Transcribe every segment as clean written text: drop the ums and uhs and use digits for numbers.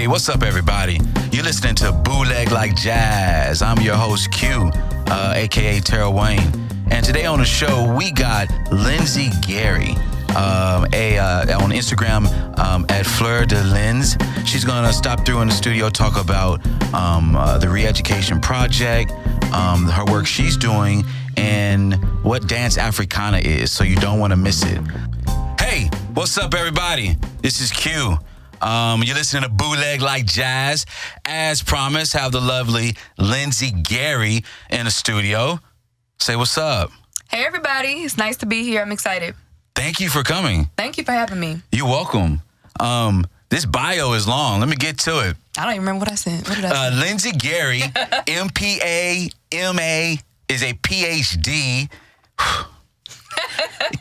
Hey, what's up, everybody? You're listening to Bootleg Like Jazz. I'm your host, Q, a.k.a. Terrell Wayne. And today on the show, we got Lindsay Gary, on Instagram at Fleur de Linz. She's going to stop through in the studio, talk about the Re-Education Project, her work she's doing, and what Dance Afrikana is, so you don't want to miss it. Hey, what's up, everybody? This is Q. You're listening to Bootleg Like Jazz. As promised, have the lovely Lindsay Gary in the studio. Say what's up. Hey, everybody. It's nice to be here. I'm excited. Thank you for coming. Thank you for having me. You're welcome. This bio is long. Let me get to it. I don't even remember what I said. What did I say? Lindsay Gary, MPA, MA, is a PhD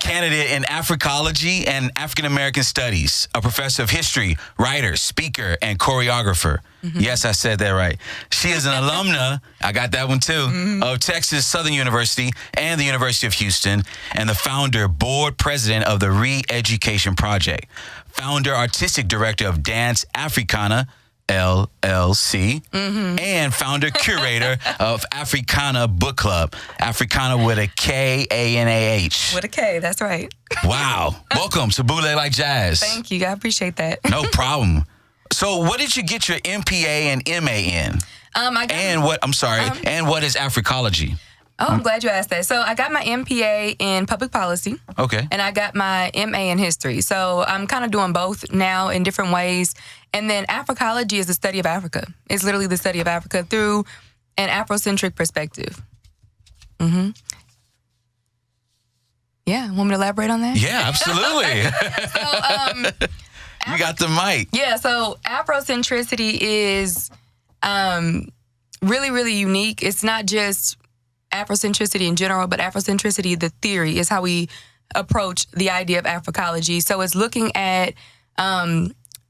candidate in Africology and African American Studies, a professor of history, writer, speaker, and choreographer. Mm-hmm. Yes, I said that right. She is an alumna, I got that one too, of Texas Southern University and the University of Houston, and the founder, board president of the Re-Education Project, founder, artistic director of Dance Afrikana, LLC, and founder, curator of Africanah Book Club. Afrikanah with a K-A-N-A-H. With a K, that's right. Wow. Welcome to Bootleg Like Jazz. Thank you. I appreciate that. No problem. So what did you get your MPA and MA in? And what is Africology? Oh, I'm glad you asked that. So I got my MPA in public policy. Okay. And I got my MA in history. So I'm kind of doing both now in different ways. And then Africology is the study of Africa. It's literally the study of Africa through an Afrocentric perspective. Mm-hmm. Yeah, want me to elaborate on that? Yeah, absolutely. You got the mic. Yeah, so Afrocentricity is really, really unique. It's not just Afrocentricity in general, but Afrocentricity, the theory, is how we approach the idea of Africology. So it's looking at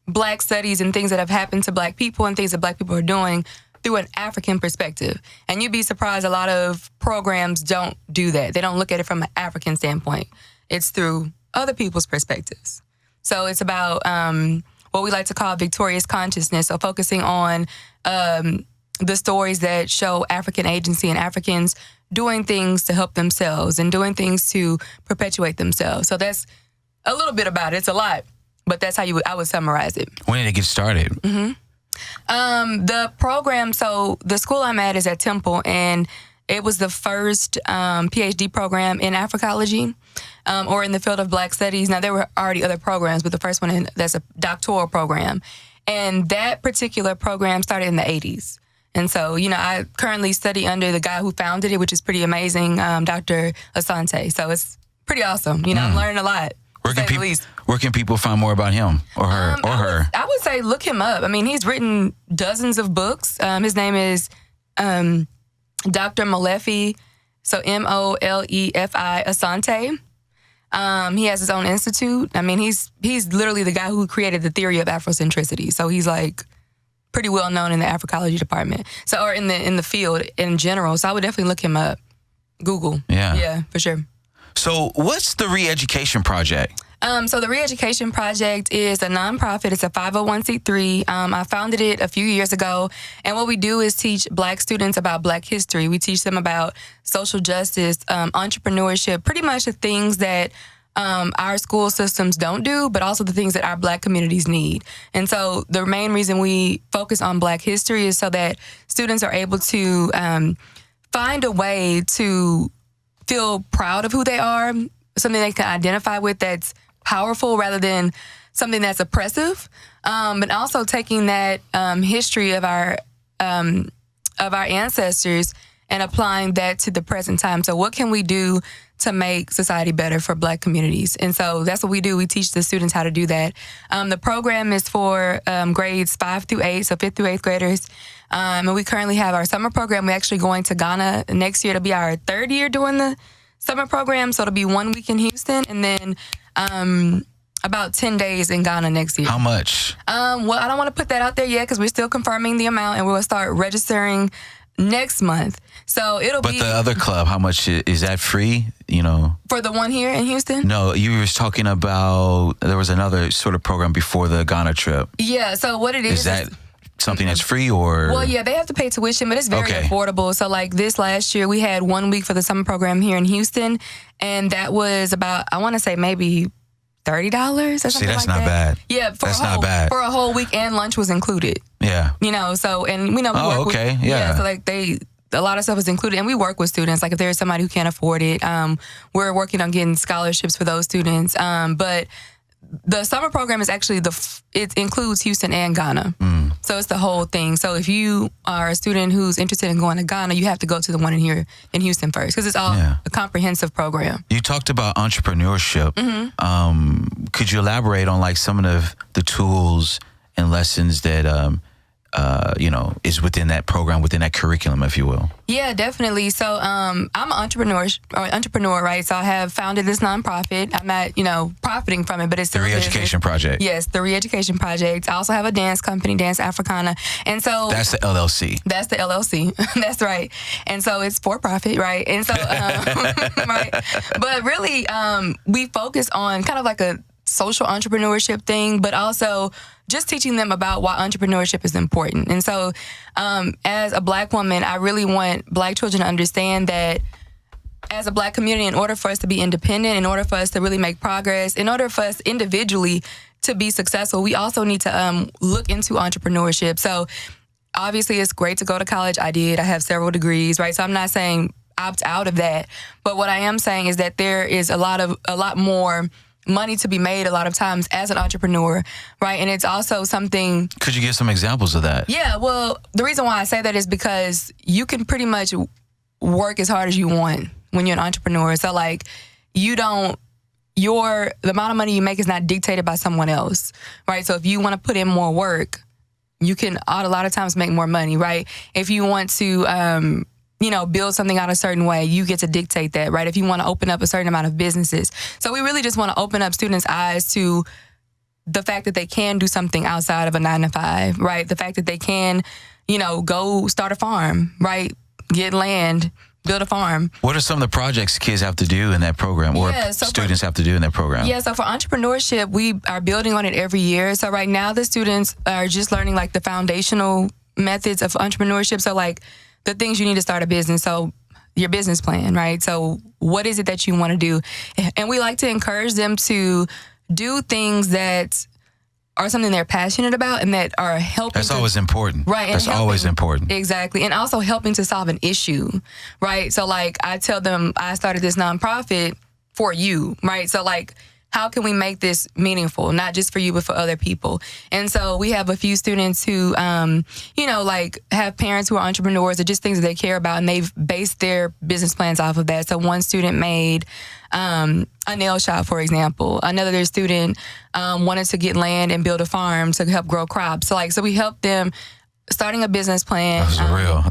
Black studies and things that have happened to Black people and things that Black people are doing through an African perspective. And you'd be surprised, a lot of programs don't do that. They don't look at it from an African standpoint. It's through other people's perspectives. So it's about what we like to call victorious consciousness, so focusing on the stories that show African agency and Africans doing things to help themselves and doing things to perpetuate themselves. So that's a little bit about it. It's a lot, but that's how I would summarize it. When did it get started? The program, so the school I'm at is at Temple, and it was the first PhD program in Africology or in the field of Black studies. Now, there were already other programs, but the first one, that's a doctoral program. And that particular program started in the 80s. And so, I currently study under the guy who founded it, which is pretty amazing, Dr. Asante. So it's pretty awesome. I'm learning a lot. Where can people find more about him or her I would say look him up. I mean, he's written dozens of books. His name is Dr. Molefi, so Molefi Asante. He has his own institute. I mean, he's literally the guy who created the theory of Afrocentricity. So he's like pretty well known in the Africology department. So, or in the field in general. So I would definitely look him up. Google. Yeah, for sure. So what's the Re-Education Project? So the Re-Education Project is a nonprofit. It's a 501c3. I founded it a few years ago. And what we do is teach Black students about Black history. We teach them about social justice, entrepreneurship, pretty much the things that our school systems don't do, but also the things that our Black communities need. And so the main reason we focus on Black history is so that students are able to find a way to feel proud of who they are, something they can identify with that's powerful rather than something that's oppressive, but also taking that history of our ancestors and applying that to the present time. So what can we do to make society better for Black communities? And so that's what we do. We teach the students how to do that. The program is for grades 5 through 8, so 5th through 8th graders. And we currently have our summer program. We're actually going to Ghana next year. It'll be our 3rd year doing the summer program. So it'll be 1 week in Houston and then about 10 days in Ghana next year. How much? Well, I don't want to put that out there yet because we're still confirming the amount, and we'll start registering next month. So it'll be... But the other club, how much is that free? For the one here in Houston? No, you were talking about, there was another sort of program before the Ghana trip. Yeah, so what it is something that's free or? Well, yeah, they have to pay tuition, but it's very affordable. So like this last year, we had 1 week for the summer program here in Houston, and that was about, I want to say maybe $30 or something. See, that's like not that. bad. Yeah, not bad. For a whole week, and lunch was included. Yeah. You know, so, and we know we work with, so like a lot of stuff is included, and we work with students. Like if there's somebody who can't afford it, we're working on getting scholarships for those students. But the summer program is actually it includes Houston and Ghana. So it's the whole thing. So if you are a student who's interested in going to Ghana, you have to go to the one in here in Houston first, because it's all a comprehensive program. You talked about entrepreneurship. Could you elaborate on like some of the tools and lessons that is within that program, within that curriculum, if you will? Yeah, definitely. So I'm an entrepreneur, right? So I have founded this nonprofit. I'm not, profiting from it, but it's the Re-Education Project. Yes, the Re-Education Project. I also have a dance company, Dance Afrikana. And so that's the LLC. That's the LLC. That's right. And so it's for profit, right? And so, right. But really, we focus on kind of like a social entrepreneurship thing, but also just teaching them about why entrepreneurship is important. And so as a Black woman, I really want Black children to understand that as a Black community, in order for us to be independent, in order for us to really make progress, in order for us individually to be successful, we also need to look into entrepreneurship. So obviously it's great to go to college. I did. I have several degrees, right? So I'm not saying opt out of that. But what I am saying is that there is a lot more money to be made a lot of times as an entrepreneur, right? And it's also something... Could you give some examples of that? Yeah, well, the reason why I say that is because you can pretty much work as hard as you want when you're an entrepreneur. So like, the amount of money you make is not dictated by someone else, right? So if you want to put in more work, you can a lot of times make more money, right? If you want to... build something out a certain way, you get to dictate that, right? If you want to open up a certain amount of businesses. So we really just want to open up students' eyes to the fact that they can do something outside of a 9-to-5, right? The fact that they can, go start a farm, right? Get land, build a farm. What are some of the projects kids have to do in that program, or students have to do in that program? Yeah, so for entrepreneurship, we are building on it every year. So right now, the students are just learning like the foundational methods of entrepreneurship. So like, the things you need to start a business. So your business plan, right? So what is it that you want to do? And we like to encourage them to do things that are something they're passionate about and that are helping. That's always important. Right. That's always important. Exactly. And also helping to solve an issue, right? So like I tell them I started this nonprofit for you, right? So like, how can we make this meaningful, not just for you, but for other people? And so we have a few students who, like have parents who are entrepreneurs or just things that they care about, and they've based their business plans off of that. So one student made a nail shop, for example. Another student wanted to get land and build a farm to help grow crops. So we help them starting a business plan.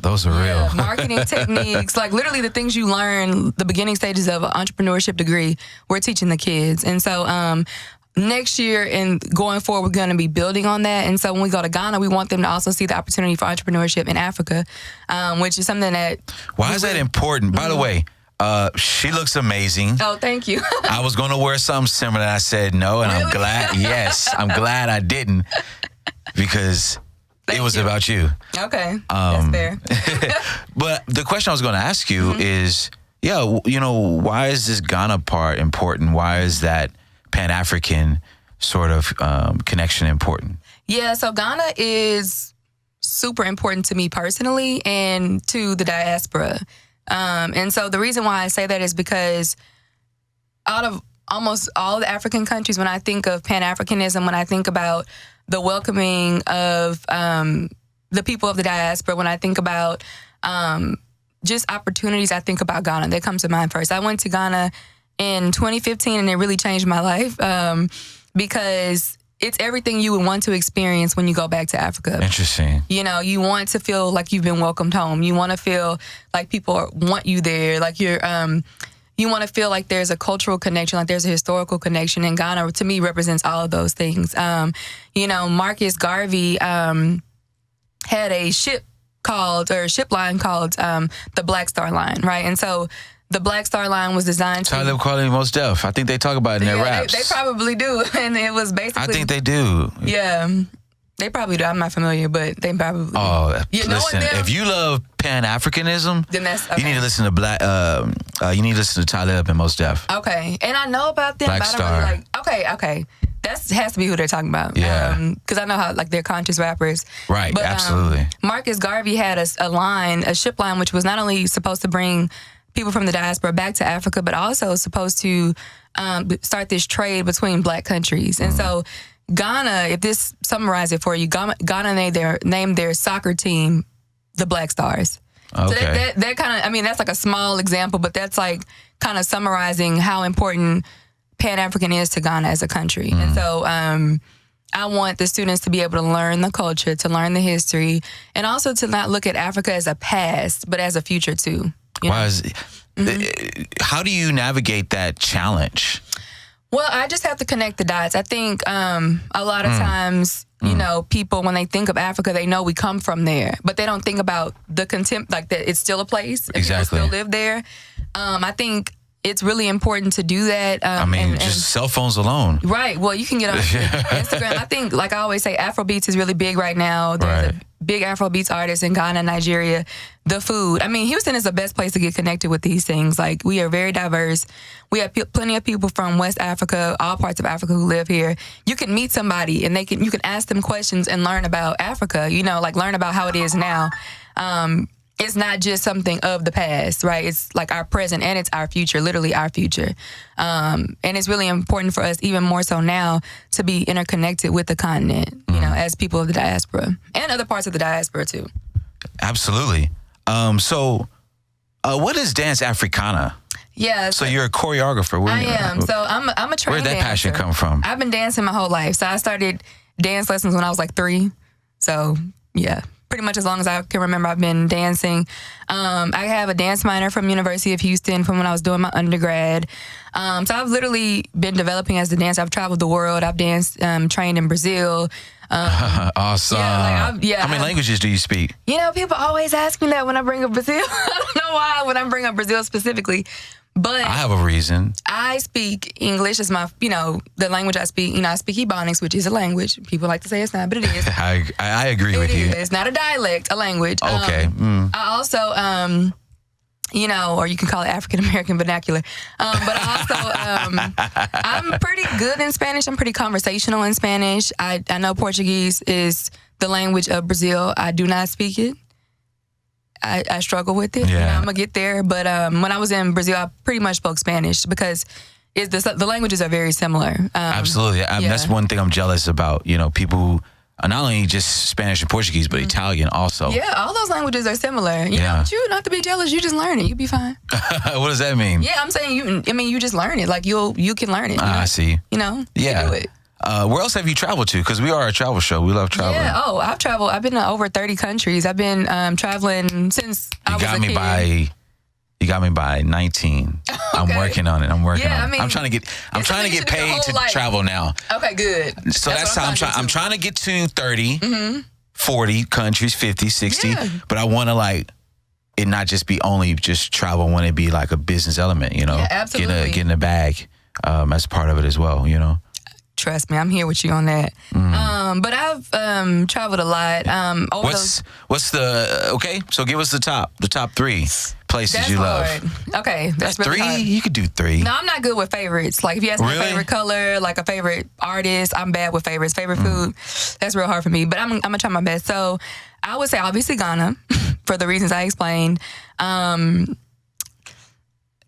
Those are real. Marketing techniques, like literally the things you learn, the beginning stages of an entrepreneurship degree, we're teaching the kids. And so next year and going forward, we're going to be building on that. And so when we go to Ghana, we want them to also see the opportunity for entrepreneurship in Africa, which is something that... Why is that important? By the way, she looks amazing. Oh, thank you. I was going to wear something similar, and I said no, and really? I'm glad I didn't, because... It was about you. Okay, that's fair. But the question I was going to ask you is, why is this Ghana part important? Why is that Pan-African sort of connection important? Yeah, so Ghana is super important to me personally and to the diaspora. And so the reason why I say that is because out of almost all the African countries, when I think of Pan-Africanism, when I think about the welcoming of the people of the diaspora, when I think about just opportunities, I think about Ghana. That comes to mind first. I went to Ghana in 2015, and it really changed my life because it's everything you would want to experience when you go back to Africa. Interesting. You want to feel like you've been welcomed home. You want to feel like people want you there, like you're... You want to feel like there's a cultural connection, like there's a historical connection. And Ghana, to me, represents all of those things. Marcus Garvey had a ship line called the Black Star Line, right? And so the Black Star Line was designed to... Talib Kweli Mos Def. I think they talk about it in their raps. They probably do. And it was basically... I think they do. Yeah. They probably do. I'm not familiar, but they probably. Oh, listen! If you love Pan-Africanism, then that's you need to listen to you need to listen to Talib and Mos Def. Okay, and I know about them. Black but I don't Star. really okay. That has to be who they're talking about. Yeah. Because I know how they're conscious rappers. Right. But, absolutely. Marcus Garvey had a ship line, which was not only supposed to bring people from the diaspora back to Africa, but also supposed to start this trade between black countries. And so Ghana, if this summarize it for you, Ghana named their soccer team the Black Stars. Okay. So that kind of, that's like a small example, but that's like kind of summarizing how important Pan-African is to Ghana as a country. And so I want the students to be able to learn the culture, to learn the history, and also to not look at Africa as a past, but as a future too. How do you navigate that challenge? Well, I just have to connect the dots. I think a lot of times, people, when they think of Africa, they know we come from there, but they don't think about the contempt, like that it's still a place. And exactly. People still live there. I think it's really important to do that. Just cell phones alone. Right. Well, you can get on Instagram. I think, like I always say, Afrobeats is really big right now. There's a big Afrobeats artist in Ghana, Nigeria. The food. Houston is the best place to get connected with these things. Like, we are very diverse. We have plenty of people from West Africa, all parts of Africa who live here. You can meet somebody and you can ask them questions and learn about Africa, learn about how it is now. It's not just something of the past, right? It's like our present and it's our future, literally our future. And it's really important for us, even more so now, to be interconnected with the continent, as people of the diaspora and other parts of the diaspora too. Absolutely. So what is Dance Afrikana? Yeah. So you're a choreographer. I am. So I'm a trained Where'd that passion come from? I've been dancing my whole life. So I started dance lessons when I was like 3. So yeah. Pretty much as long as I can remember, I've been dancing. I have a dance minor from University of Houston from when I was doing my undergrad. So I've literally been developing as a dancer. I've traveled the world. I've danced, trained in Brazil. Awesome. How many languages do you speak? People always ask me that when I bring up Brazil. I don't know why when I bring up Brazil specifically. But I have a reason. I speak English as my, the language I speak. I speak Ebonics, which is a language. People like to say it's not, but it is. I agree with you. It's not a dialect, a language. Okay. I also, or you can call it African American vernacular. But also, I'm pretty good in Spanish. I'm pretty conversational in Spanish. I know Portuguese is the language of Brazil. I do not speak it. I struggle with it. Yeah. I'm going to get there. But when I was in Brazil, I pretty much spoke Spanish because the languages are very similar. Absolutely. That's one thing I'm jealous about. People who are not only just Spanish and Portuguese, but Italian also. Yeah, all those languages are similar. You know, but you not to be jealous. You just learn it. You'll be fine. What does that mean? Yeah, I'm saying you just learn it. Like you can learn it. I see. You can do it. Where else have you traveled to? Because we are a travel show. We love traveling. Yeah. Oh, I've traveled. I've been to over 30 countries. I've been traveling since I was a kid. You got me by 19. Okay. I'm working on it. I'm trying to get paid to travel now. Okay, good. So that's how I'm trying to get to 30, 40 countries, 50, 60. Yeah. But I want to it not just be only just travel. I want it to be like a business element, Yeah, absolutely. Get in the bag as part of it as well, Trust me, I'm here with you on that. But I've traveled a lot. So give us the top 3 places you love. Hard. Okay, that's really 3? hard. You could do 3. No, I'm not good with favorites. Like if you ask me a favorite color, like a favorite artist, I'm bad with favorites. Favorite food, that's real hard for me. But I'm gonna try my best. So I would say obviously Ghana, for the reasons I explained.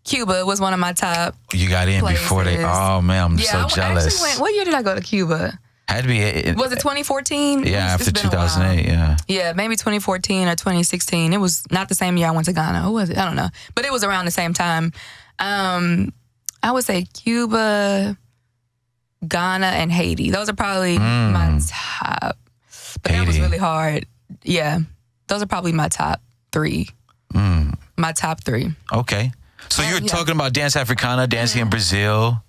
Cuba was one of my top. You got in places. Before they. Oh man, I'm so jealous. What year did I go to Cuba? Had to be. Was it 2014? Yeah, after 2008. Yeah. Yeah, maybe 2014 or 2016. It was not the same year I went to Ghana. Who was it? I don't know, but it was around the same time. I would say Cuba, Ghana, and Haiti. Those are probably my top. But Haiti. That was really hard. Yeah, those are probably my top 3. My top 3. Okay. So you're talking about Dance Afrikana, dancing in Brazil.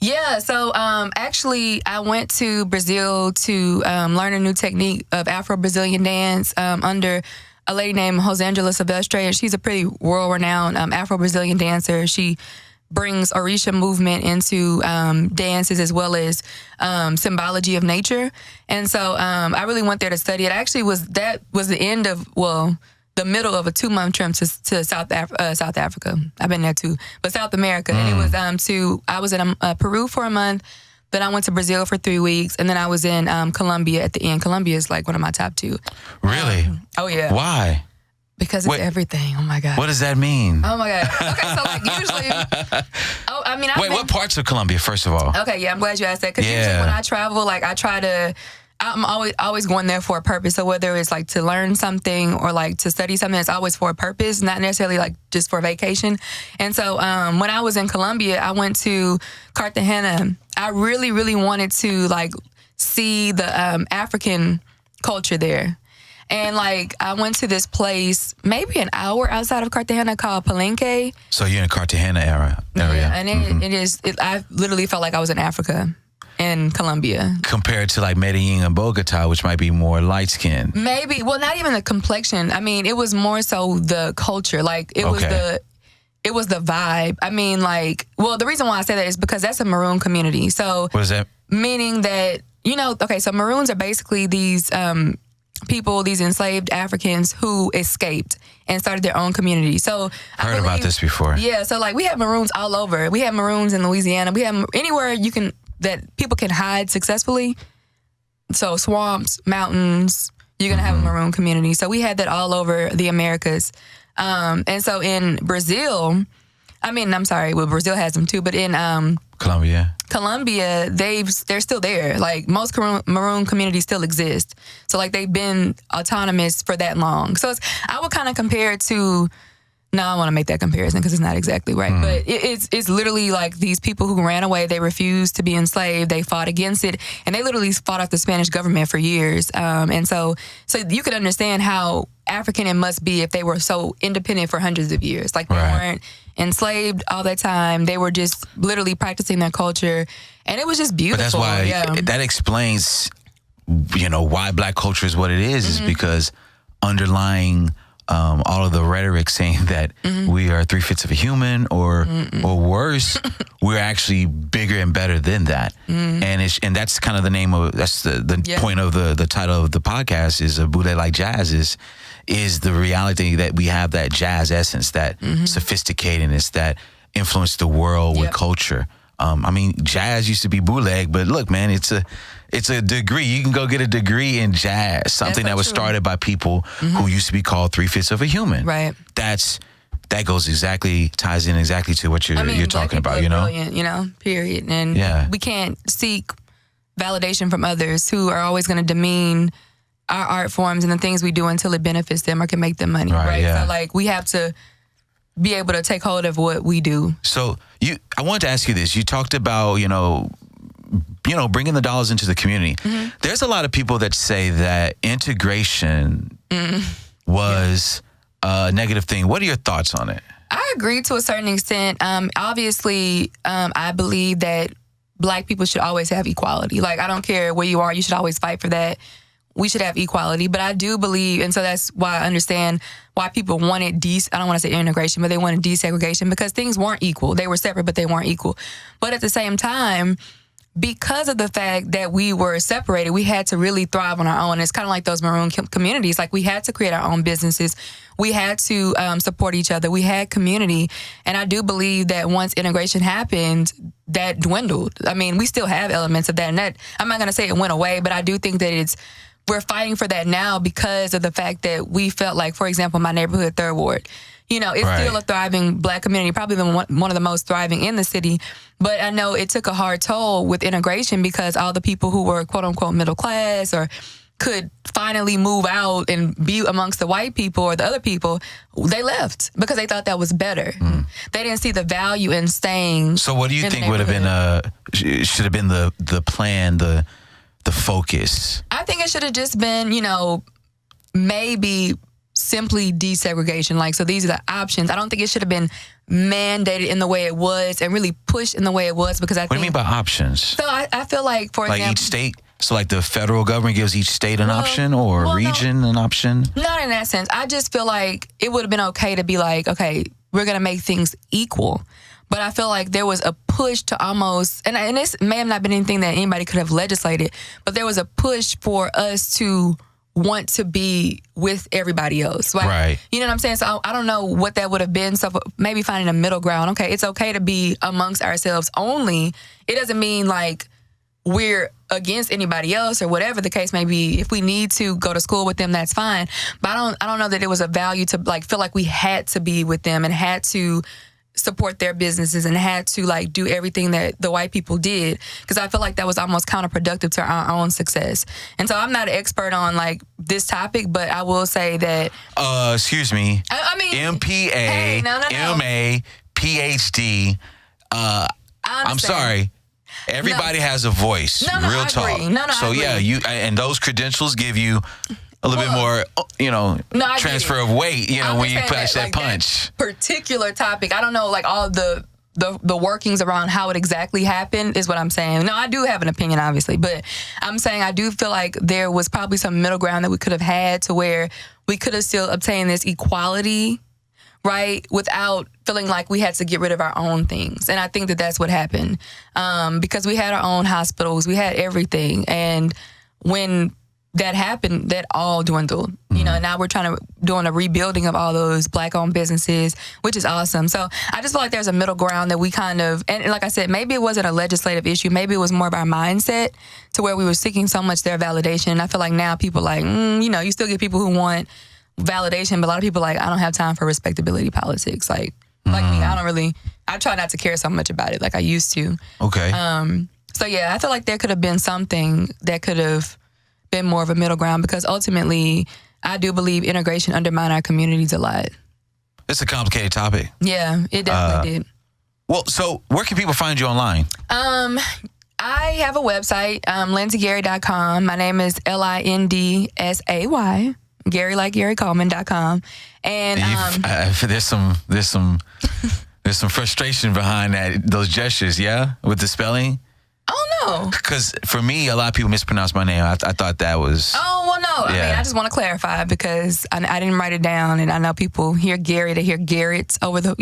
Yeah, so actually I went to Brazil to learn a new technique of Afro-Brazilian dance under a lady named Rosângela Silvestre, and she's a pretty world-renowned Afro-Brazilian dancer. She brings Orisha movement into dances as well as symbology of nature. And so I really went there to study it. Actually, that was the end of, the middle of a 2-month trip to South Africa. I've been there too, but South America. And it was I was in Peru for a month, then I went to Brazil for 3 weeks, and then I was in Colombia at the end. Colombia is like one of my top 2. Really? Oh yeah. Why? Because it's everything. Oh my God. What does that mean? Oh my God. Okay, so like usually, what parts of Colombia, first of all? Okay, yeah, I'm glad you asked that. Because usually when I travel, like I'm always going there for a purpose. So whether it's like to learn something or like to study something, it's always for a purpose, not necessarily like just for vacation. And so when I was in Colombia, I went to Cartagena. I really, really wanted to like see the African culture there. And like I went to this place maybe an hour outside of Cartagena called Palenque. So you're in Cartagena area. Yeah, and I literally felt like I was in Africa. In Colombia. Compared to like Medellin and Bogota, which might be more light-skinned. Maybe. Well, not even the complexion. I mean, it was more so the culture. Like, it was the vibe. I mean, like, the reason why I say that is because that's a maroon community. So, what is that? Meaning that, so maroons are basically these people, these enslaved Africans who escaped and started their own community. So I heard about this before. Yeah, so like we have maroons all over. We have maroons in Louisiana. We have anywhere that people can hide successfully. So swamps, mountains, you're going to have a maroon community. So we had that all over the Americas. And so in Brazil, Brazil has them too, but in Colombia, they're still there. Like most maroon communities still exist. So like they've been autonomous for that long. So I would kind of compare it to, no, I want to make that comparison because it's not exactly right. But it's literally like these people who ran away. They refused to be enslaved. They fought against it. And they literally fought off the Spanish government for years. And so you could understand how African it must be if they were so independent for hundreds of years. Like they weren't enslaved all that time. They were just literally practicing their culture. And it was just beautiful. But that's why that explains, why Black culture is what it is because underlying all of the rhetoric saying that we are 3/5 of a human or worse, we're actually bigger and better than that. And that's kind of the name of, that's the point of the title of the podcast is Bootleg Like Jazz is the reality that we have that jazz essence, that sophisticatedness that influenced the world with culture. Jazz used to be bootleg, but look, man, it's a degree. You can go get a degree in jazz, something that was started by people who used to be called 3/5 of a human. Right. That ties in exactly to what you're talking about, Brilliant, period. And we can't seek validation from others who are always going to demean our art forms and the things we do until it benefits them or can make them money. Right. So like we have to be able to take hold of what we do. So I wanted to ask you this. You talked about, bringing the dollars into the community. There's a lot of people that say that integration was a negative thing. What are your thoughts on it? I agree to a certain extent. Obviously, I believe that Black people should always have equality. Like, I don't care where you are. You should always fight for that. We should have equality. But I do believe, and so that's why I understand why people wanted I don't want to say integration, but they wanted desegregation because things weren't equal. They were separate, but they weren't equal. But at the same time, because of the fact that we were separated, we had to really thrive on our own. It's kind of like those maroon communities. Like, we had to create our own businesses. We had to support each other. We had community. And I do believe that once integration happened, that dwindled. I mean, we still have elements of that. And that, I'm not going to say it went away, but I do think that we're fighting for that now because of the fact that we felt like, for example, my neighborhood, Third Ward, it's still a thriving Black community, probably one of the most thriving in the city. But I know it took a hard toll with integration because all the people who were quote unquote middle class or could finally move out and be amongst the white people or the other people, they left because they thought that was better. They didn't see the value in staying. So what do you think would have been should have been the plan, the focus? I think it should have just been, maybe simply desegregation. Like, so these are the options. I don't think it should have been mandated in the way it was and really pushed in the way it was because I think... What do you mean by options? So I feel like, for example... Like each state? So like the federal government gives each state an option or region an option? Not in that sense. I just feel like it would have been okay to be like, okay, we're going to make things equal. But I feel like there was a push to almost, and this may have not been anything that anybody could have legislated, but there was a push for us to want to be with everybody else. Like, right. You know what I'm saying? So I don't know what that would have been. So maybe finding a middle ground. Okay, it's okay to be amongst ourselves only. It doesn't mean like we're against anybody else or whatever the case may be. If we need to go to school with them, that's fine. But I don't know that it was a value to like feel like we had to be with them and had to support their businesses and had to like do everything that the white people did, because I feel like that was almost counterproductive to our own success. And so I'm not an expert on like this topic, but I will say that excuse me, I mean MPA, hey, no. MA, PhD. I'm sorry. Everybody has a voice. No, real I talk. agree. No, so I agree. yeah, you and those credentials give you a little bit more, transfer of weight, when you punch that punch. That particular topic, I don't know, like all the workings around how it exactly happened is what I'm saying. No, I do have an opinion, obviously, but I'm saying I do feel like there was probably some middle ground that we could have had to where we could have still obtained this equality, right, without feeling like we had to get rid of our own things. And I think that that's what happened, because we had our own hospitals, we had everything, and when that happened, that all dwindled. Now we're doing a rebuilding of all those Black-owned businesses, which is awesome. So I just feel like there's a middle ground that we kind of, and like I said, maybe it wasn't a legislative issue. Maybe it was more of our mindset to where we were seeking so much their validation. And I feel like now people like, you still get people who want validation, but a lot of people like, I don't have time for respectability politics. Like me, I try not to care so much about it like I used to. Okay. So yeah, I feel like there could have been something that could have been more of a middle ground, because ultimately I do believe integration undermined our communities a lot. It's a complicated topic. Yeah, it definitely did. Well, so where can people find you online? I have a website, lindsaygary.com. My name is LINDSAY, Gary like GaryColeman.com. And there's some frustration behind those gestures, yeah, with the spelling. Oh, no. Because for me, a lot of people mispronounce my name. I thought that was... Oh, well, no. Yeah. I just want to clarify, because I didn't write it down, and I know people hear Gary, they hear Garrett's over the,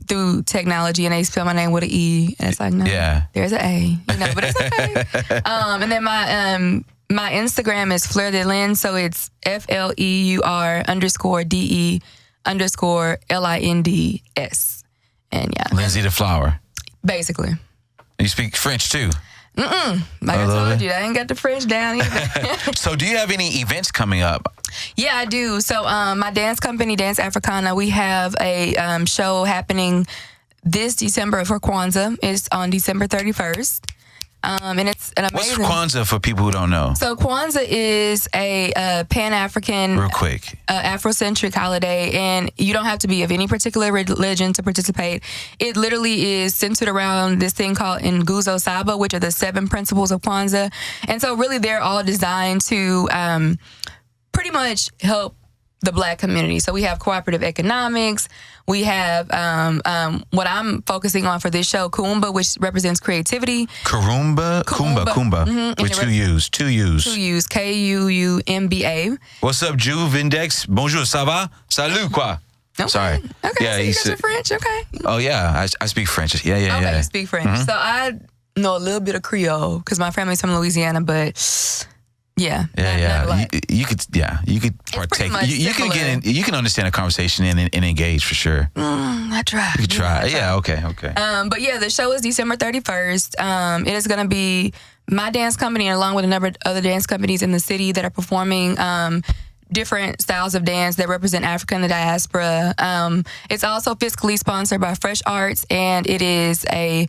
through technology, and they spell my name with an E, and it's like, no, there's an A, but it's okay. And then my Instagram is Fleur de Lynn, so it's FLEUR_DE_LINDS. And yeah. Lindsay the Flower. Basically. You speak French too? Like I told you, I ain't got the French down either. So do you have any events coming up? Yeah, I do. So my dance company, Dance Afrikana, we have a show happening this December for Kwanzaa. It's on December 31st. And it's an amazing... What's Kwanzaa for people who don't know? So Kwanzaa is a Pan-African... Real quick. Afrocentric holiday, and you don't have to be of any particular religion to participate. It literally is centered around this thing called Nguzo Saba, which are the 7 principles of Kwanzaa. And so really they're all designed to pretty much help the Black community. So we have cooperative economics. We have what I'm focusing on for this show, Kumba, which represents creativity. Kumba. Mm-hmm. With two U's. Two U's, Kuumba. What's up, Juve Index? Bonjour, ça va? Salut, quoi? Okay. Sorry. Okay, yeah, so you got your French, okay. Oh, yeah, I speak French. Yeah. Okay, you speak French. Mm-hmm. So I know a little bit of Creole, because my family's from Louisiana, but... Yeah. You could partake. You can understand a conversation and engage for sure. I try. You could try. Yeah. Okay. But yeah, the show is December 31st. It is going to be my dance company, along with a number of other dance companies in the city that are performing different styles of dance that represent Africa and the diaspora. It's also fiscally sponsored by Fresh Arts, and it is a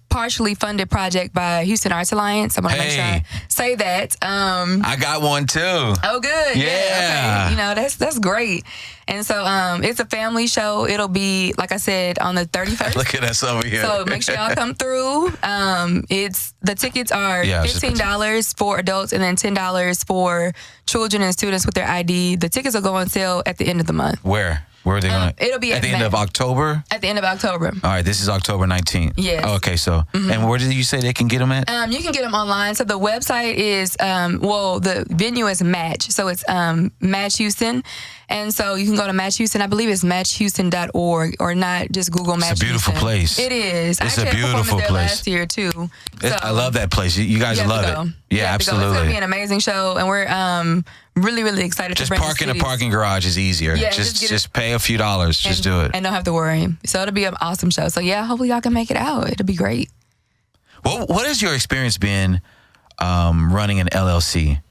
partially funded project by Houston Arts Alliance. I want to make sure I say that. I got one too. Oh, good. Yeah. Okay. That's great. And so it's a family show. It'll be, like I said, on the 31st. Look at us over here. So make sure y'all come through. The tickets are $15 for adults and then $10 for children and students with their ID. The tickets will go on sale at the end of the month. Where? Where are they going to? It'll be at the end of October? At the end of October. All right, this is October 19th. Yes. Oh, okay, so, and where did you say they can get them at? You can get them online. So the website is, the venue is Match. So it's Match Houston. And so you can go to Match Houston. I believe it's matchhouston.org, or not just Google Match Houston. It's a beautiful place. It is. It's a beautiful place. Last year too. So I love that place. You guys love it. Yeah, absolutely. It's going to be an amazing show, and we're really, really excited just to bring park in a parking garage is easier. Yeah, just pay a few dollars. Just do it. And don't have to worry. So it'll be an awesome show. So yeah, hopefully y'all can make it out. It'll be great. What has your experience been running an LLC?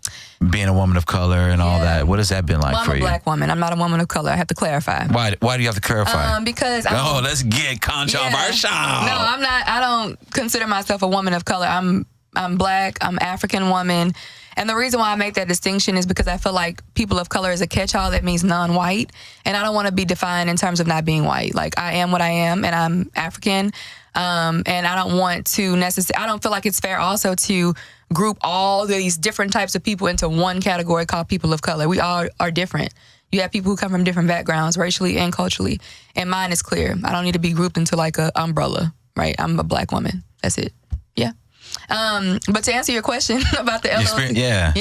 Being a woman of color and all that, what has that been like for you? I'm a black woman. I'm not a woman of color. I have to clarify. Why do you have to clarify? Because let's get controversial. No, I'm not. I don't consider myself a woman of color. I'm black. I'm African woman. And the reason why I make that distinction is because I feel like people of color is a catch-all that means non-white. And I don't want to be defined in terms of not being white. Like, I am what I am, and I'm African. And I don't want to I don't feel like it's fair also to group all these different types of people into one category called people of color. We all are different. You have people who come from different backgrounds, racially and culturally. And mine is clear. I don't need to be grouped into like an umbrella, right? I'm a black woman. That's it. Yeah. But to answer your question about the LLC,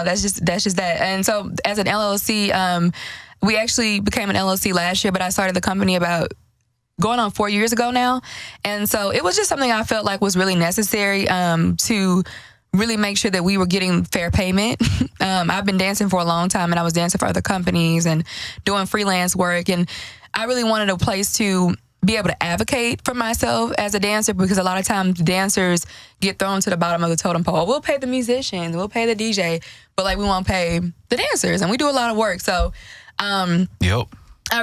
that's just that. And so as an LLC, we actually became an LLC last year, but I started the company about going on 4 years ago now. And so it was just something I felt like was really necessary to really make sure that we were getting fair payment. I've been dancing for a long time, and I was dancing for other companies and doing freelance work. And I really wanted a place to be able to advocate for myself as a dancer, because a lot of times dancers get thrown to the bottom of the totem pole. We'll pay the musicians, we'll pay the DJ, but like we won't pay the dancers, and we do a lot of work. So I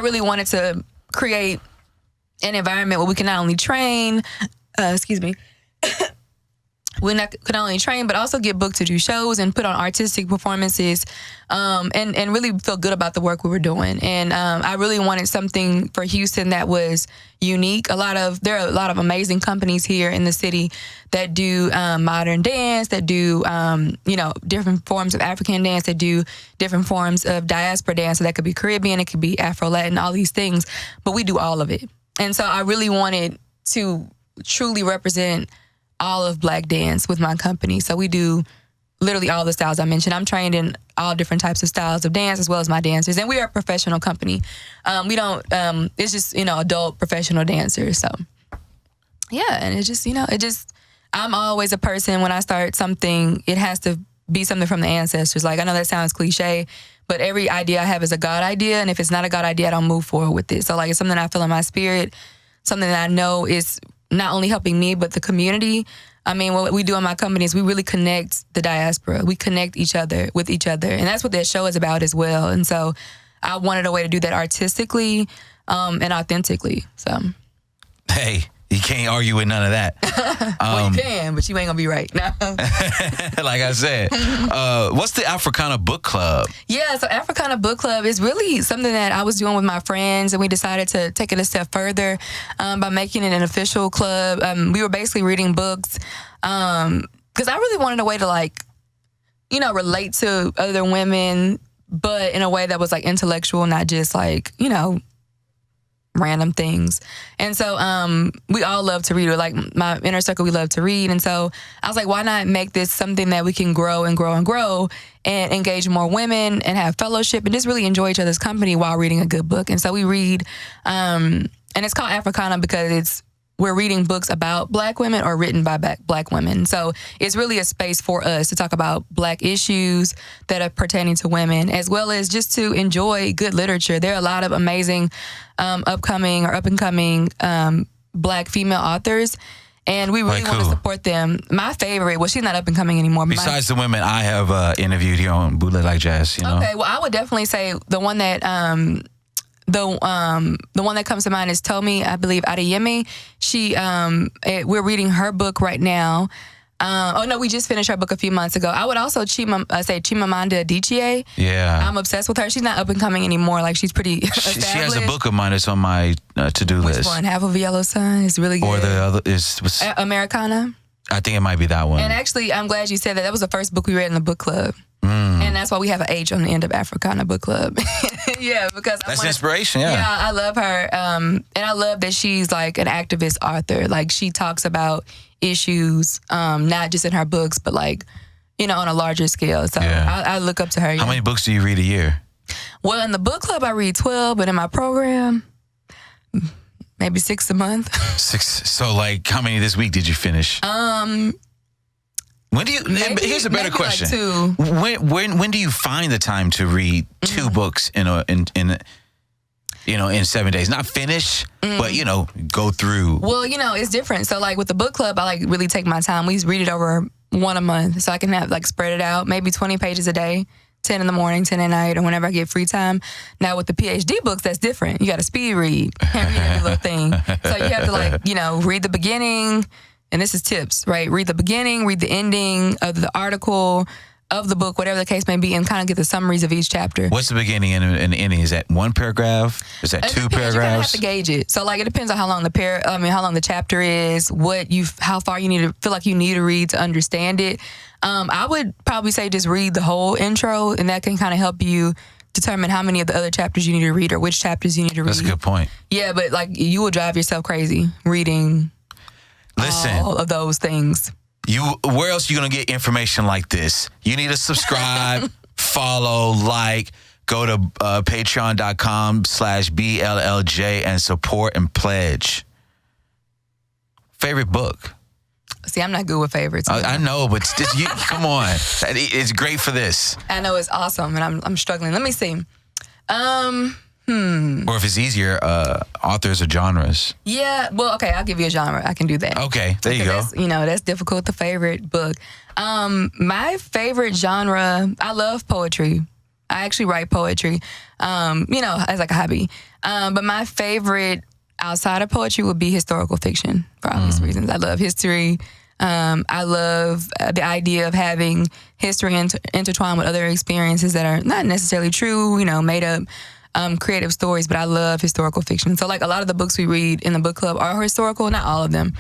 really wanted to create an environment where we can not only train, we could not only train, but also get booked to do shows and put on artistic performances, and really feel good about the work we were doing. And I really wanted something for Houston that was unique. There are a lot of amazing companies here in the city that do modern dance, that do different forms of African dance, that do different forms of diaspora dance. So that could be Caribbean, it could be Afro-Latin, all these things. But we do all of it. And so I really wanted to truly represent all of Black dance with my company. So we do literally all the styles I mentioned. I'm trained in all different types of styles of dance as well as my dancers. And we are a professional company. We don't, it's just, adult professional dancers. So yeah, and it's just, I'm always a person, when I start something, it has to be something from the ancestors. Like, I know that sounds cliche, but every idea I have is a God idea. And if it's not a God idea, I don't move forward with it. So like, it's something I feel in my spirit, something that I know is not only helping me, but the community. I mean, what we do in my company is we really connect the diaspora. We connect each other with each other. And that's what that show is about as well. And so I wanted a way to do that artistically and authentically. So, hey, you can't argue with none of that. Well, you can, but you ain't gonna be right. No. Like I said, what's the Africanah Book Club? Yeah, so Africanah Book Club is really something that I was doing with my friends, and we decided to take it a step further by making it an official club. We were basically reading books because I really wanted a way to relate to other women, but in a way that was like intellectual, not just like, random things. And so we all love to read, or like my inner circle, we love to read. And so I was like, why not make this something that we can grow and grow and grow and engage more women and have fellowship and just really enjoy each other's company while reading a good book. And so we read, and it's called Africana because we're reading books about Black women or written by Black women. So it's really a space for us to talk about Black issues that are pertaining to women, as well as just to enjoy good literature. There are a lot of amazing upcoming or up-and-coming Black female authors, and we really want to support them. My favorite, well, she's not up-and-coming anymore. Besides the women I have interviewed here on Bootleg Like Jazz, Okay, well, I would definitely say the one that... The one that comes to mind is Tomi, I believe, Adeyemi. We're reading her book right now. We just finished her book a few months ago. I would also say Chimamanda Adichie. Yeah. I'm obsessed with her. She's not up and coming anymore. Like, she's pretty established. She has a book of mine that's on my to-do list. Which one? Half of a Yellow Sun is really good. Or the other is... Americana. I think it might be that one. And actually, I'm glad you said that. That was the first book we read in the book club. And that's why we have an H on the end of Africanah Book Club. Yeah, because that's inspiration. Yeah, I love her, and I love that she's like an activist author. Like she talks about issues, not just in her books, but like on a larger scale. So I look up to her. How many books do you read a year? Well, in the book club, I read 12, but in my program, maybe 6 a month. 6. So, like, how many this week did you finish? When do you? Here's a better question. Like 2. When do you find the time to read 2 books in 7 days? Not finish, but go through. Well, it's different. So like with the book club, I like really take my time. We read it over 1 a month, so I can have like spread it out, maybe 20 pages a day, 10 in the morning, 10 at night, or whenever I get free time. Now with the PhD books, that's different. You got to speed read, can't read every little thing. So you have to read the beginning. And this is tips, right? Read the beginning, read the ending of the article, of the book, whatever the case may be, and kind of get the summaries of each chapter. What's the beginning and the ending? Is that 1 paragraph? Is that 2 paragraphs? You kind of have to gauge it. So like it depends on how long the chapter is, how far you feel like you need to read to understand it. I would probably say just read the whole intro, and that can kind of help you determine how many of the other chapters you need to read or which chapters you need to read. That's a good point. Yeah, but like you will drive yourself crazy reading. Listen, all of those things. Where else are you going to get information like this? You need to subscribe, follow, like, go to patreon.com/BLLJ and support and pledge. Favorite book? See, I'm not good with favorites. I know, but come on. It's great for this. I know it's awesome, and I'm struggling. Let me see. Or if it's easier, authors or genres. Yeah, well, okay, I'll give you a genre. I can do that. Okay, there you go. That's difficult, the favorite book. My favorite genre, I love poetry. I actually write poetry, as like a hobby. But my favorite outside of poetry would be historical fiction for obvious reasons. I love history. I love the idea of having history intertwined with other experiences that are not necessarily true, made up. Creative stories, but I love historical fiction. So like a lot of the books we read in the book club are historical, not all of them.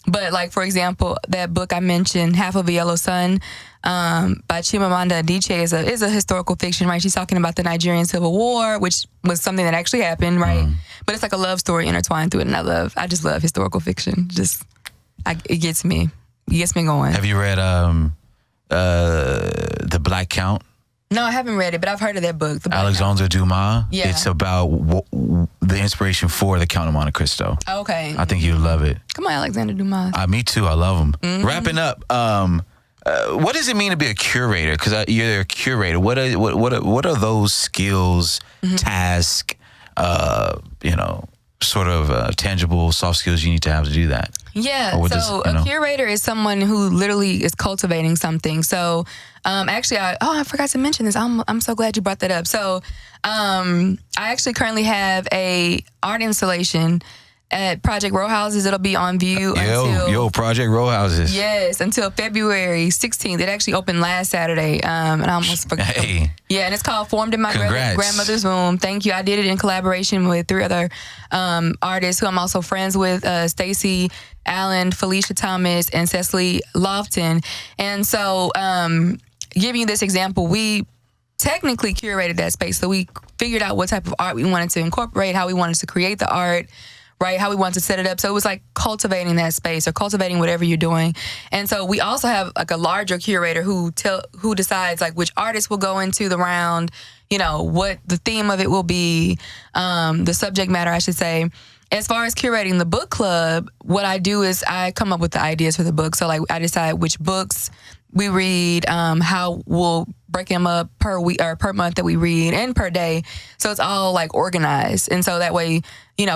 But like, for example, that book I mentioned, Half of a Yellow Sun, by Chimamanda Adichie is a historical fiction, right? She's talking about the Nigerian Civil War, which was something that actually happened, right? But it's like a love story intertwined through it, and I just love historical fiction. It gets me going. Have you read The Black Count? No, I haven't read it, but I've heard of that book. Alexandre Dumas. Yeah. It's about the inspiration for The Count of Monte Cristo. Okay. I think you'd love it. Come on, Alexandre Dumas. Me too. I love him. Wrapping up, what does it mean to be a curator? Because you're a curator. What are those skills, tasks, sort of tangible soft skills you need to have to do that? Yeah, a curator is someone who literally is cultivating something. So actually, I forgot to mention this. I'm so glad you brought that up. So I actually currently have a art installation at Project Row Houses. It'll be on view until Project Row Houses. Yes, until February 16th. It actually opened last Saturday, and I almost forgot. Hey. Yeah, and it's called Formed in My Congrats. Grandmother's Womb. Thank you. I did it in collaboration with 3 other artists who I'm also friends with, Stacy Allen, Felicia Thomas, and Cecily Lofton. And so, giving you this example, we technically curated that space. So we figured out what type of art we wanted to incorporate, how we wanted to create the art, right? How we wanted to set it up. So it was like cultivating that space or cultivating whatever you're doing. And so we also have like a larger curator who decides like which artists will go into the round, what the theme of it will be, the subject matter, I should say. As far as curating the book club, what I do is I come up with the ideas for the book. So like I decide which books we read, how we'll break them up per week or per month that we read and per day. So it's all like organized. And so that way,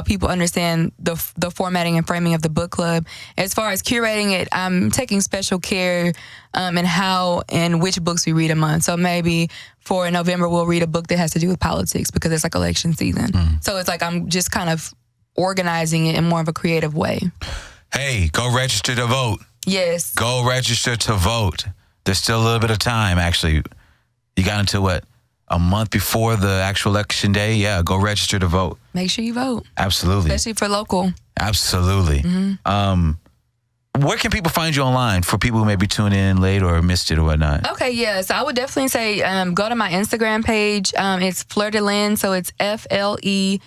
people understand the formatting and framing of the book club. As far as curating it, I'm taking special care in how and which books we read a month. So maybe for November, we'll read a book that has to do with politics because it's like election season. So it's like I'm just kind of organizing it in more of a creative way. Hey, go register to vote. Yes. Go register to vote. There's still a little bit of time, actually. You got until what? A month before the actual election day? Yeah, go register to vote. Make sure you vote. Absolutely. Especially for local. Absolutely. where can people find you online for people who may be tuning in late or missed it or whatnot? Okay, yeah. So I would definitely say go to my Instagram page. It's Fleur de Lynn. So it's FLEUR_DE_LINDS.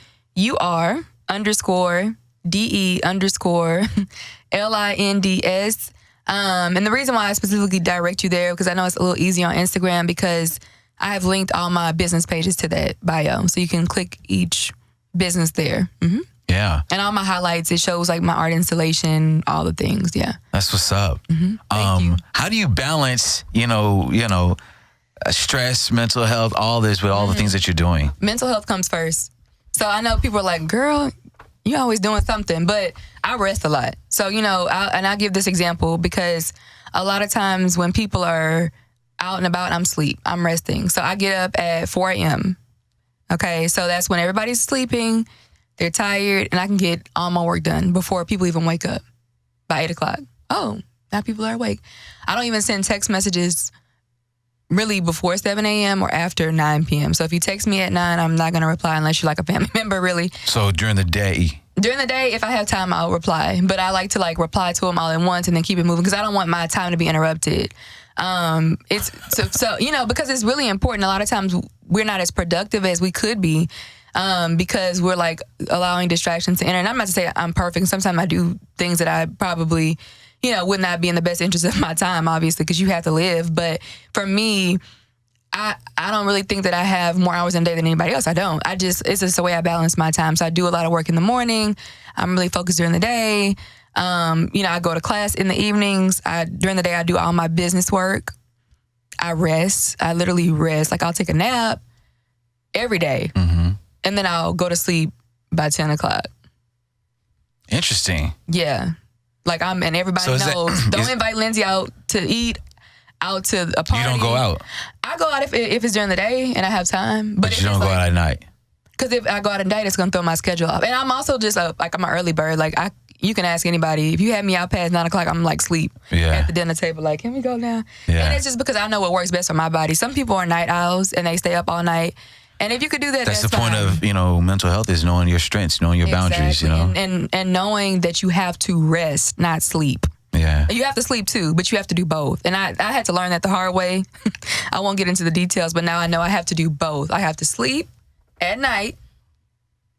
And the reason why I specifically direct you there, because I know it's a little easier on Instagram, because I have linked all my business pages to that bio. So you can click each business there. Mm-hmm. Yeah. And all my highlights, it shows like my art installation, all the things. Yeah. That's what's up. Mm-hmm. Thank you. How do you balance, stress, mental health, all this with all the things that you're doing? Mental health comes first. So I know people are like, girl, you always doing something, but I rest a lot. So, I'll give this example because a lot of times when people are out and about, I'm asleep, I'm resting. So I get up at 4 a.m. Okay. So that's when everybody's sleeping. They're tired, and I can get all my work done before people even wake up by 8 o'clock. Oh, now people are awake. I don't even send text messages really before 7 a.m. or after 9 p.m. So if you text me at 9, I'm not going to reply unless you're like a family member, really. So during the day? During the day, if I have time, I'll reply. But I like to reply to them all at once and then keep it moving because I don't want my time to be interrupted. Because it's really important. A lot of times we're not as productive as we could be. Because we're allowing distractions to enter. And I'm not to say I'm perfect. Sometimes I do things that I probably, would not be in the best interest of my time, obviously, because you have to live. But for me, I don't really think that I have more hours in a day than anybody else. I don't. It's just the way I balance my time. So I do a lot of work in the morning. I'm really focused during the day. I go to class in the evenings. During the day, I do all my business work. I rest. I literally rest. I'll take a nap every day. Mm-hmm. And then I'll go to sleep by 10 o'clock. Interesting. Yeah. And everybody knows, don't invite Lindsay out to eat, out to a party. You don't go out? I go out if it's during the day and I have time. But you don't go out at night? Because if I go out at night, it's going to throw my schedule off. And I'm also just, I'm an early bird. You can ask anybody. If you have me out past 9 o'clock, I'm sleep at the dinner table. Can we go now? Yeah. And it's just because I know what works best for my body. Some people are night owls and they stay up all night. And if you could do that, that's the fine. Point of mental health is knowing your strengths, knowing your boundaries. And knowing that you have to rest, not sleep. Yeah, you have to sleep too, but you have to do both. And I had to learn that the hard way. I won't get into the details, but now I know I have to do both. I have to sleep at night,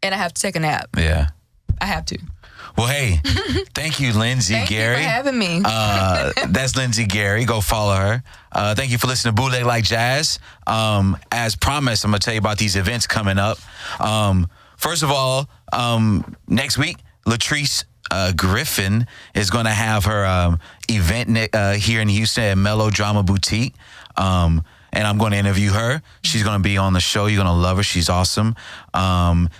and I have to take a nap. Yeah, I have to. Well, hey, thank you, Lindsay Gary. Thank you for having me. That's Lindsay Gary. Go follow her. Thank you for listening to Bootleg Like Jazz. As promised, I'm going to tell you about these events coming up. First of all, next week, Latrice Griffin is going to have her event here in Houston at Melodrama Boutique. And I'm going to interview her. She's going to be on the show. You're going to love her. She's awesome.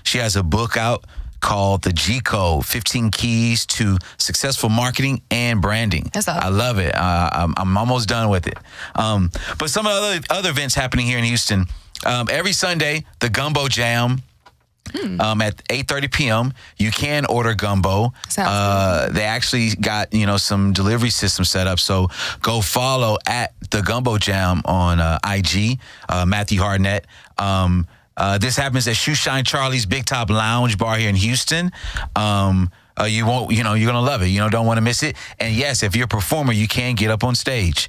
She has a book out called The G Code, 15 Keys to Successful Marketing and Branding. That's awesome. I love it. I'm almost done with it. But some of the other events happening here in Houston. Every Sunday, the Gumbo Jam. At 8:30 p.m. You can order gumbo. They actually got some delivery system set up, so go follow at the Gumbo Jam on IG, Matthew Harnett. This happens at Shoe Shine Charlie's Big Top Lounge Bar here in Houston. You won't, you're gonna love it. Don't want to miss it. And yes, if you're a performer, you can get up on stage.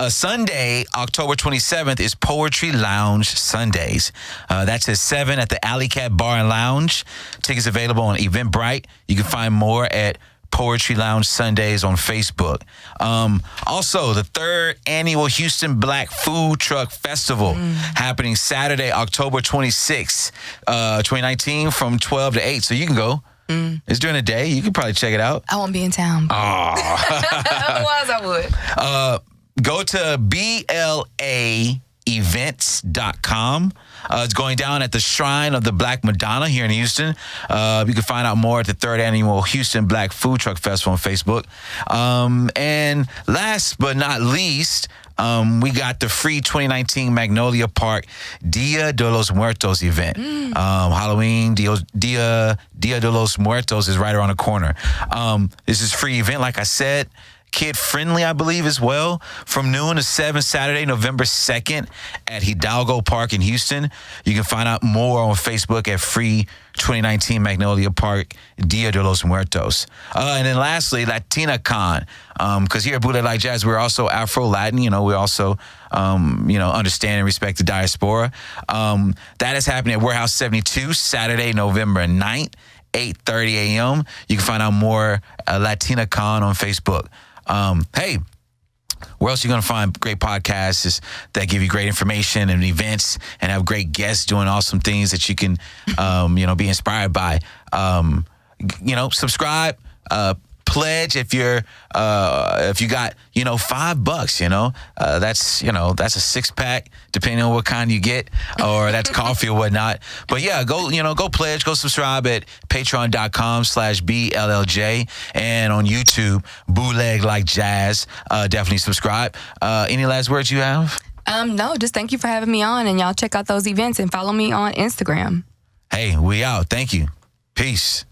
Sunday, October 27th is Poetry Lounge Sundays. That's at 7 at the Alley Cat Bar and Lounge. Tickets available on Eventbrite. You can find more at Poetry Lounge Sundays on Facebook. Also, the 3rd annual Houston Black Food Truck Festival happening Saturday, October 26th, 2019 from 12 to 8. So you can go. It's during the day. You can probably check it out. I won't be in town. Otherwise, I would. Go to blaevents.com. It's going down at the Shrine of the Black Madonna here in Houston. You can find out more at the 3rd annual Houston Black Food Truck Festival on Facebook. And last but not least, we got the free 2019 Magnolia Park Dia de los Muertos event. Halloween, Dia de los Muertos is right around the corner. This is a free event, like I said. kid-friendly, I believe, as well, from noon to 7, Saturday, November 2nd at Hidalgo Park in Houston. You can find out more on Facebook at Free 2019 Magnolia Park, Dia de los Muertos. And then lastly, LatinaCon, because here at Bootleg Like Jazz, we're also Afro-Latin. We also, understand and respect the diaspora. That is happening at Warehouse 72, Saturday, November 9th, 8:30 a.m. You can find out more at LatinaCon on Facebook. Hey, where else are you going to find great podcasts that give you great information and events and have great guests doing awesome things that you can, be inspired by? Subscribe, pledge if you got $5, that's a 6-pack depending on what kind you get, or that's coffee or whatnot. But yeah, go pledge, go subscribe at patreon.com/BLLJ, and on YouTube, Bootleg Like Jazz. Definitely subscribe. Any last words you have? No, just thank you for having me on, and y'all check out those events and follow me on Instagram. Hey, we out. Thank you. Peace.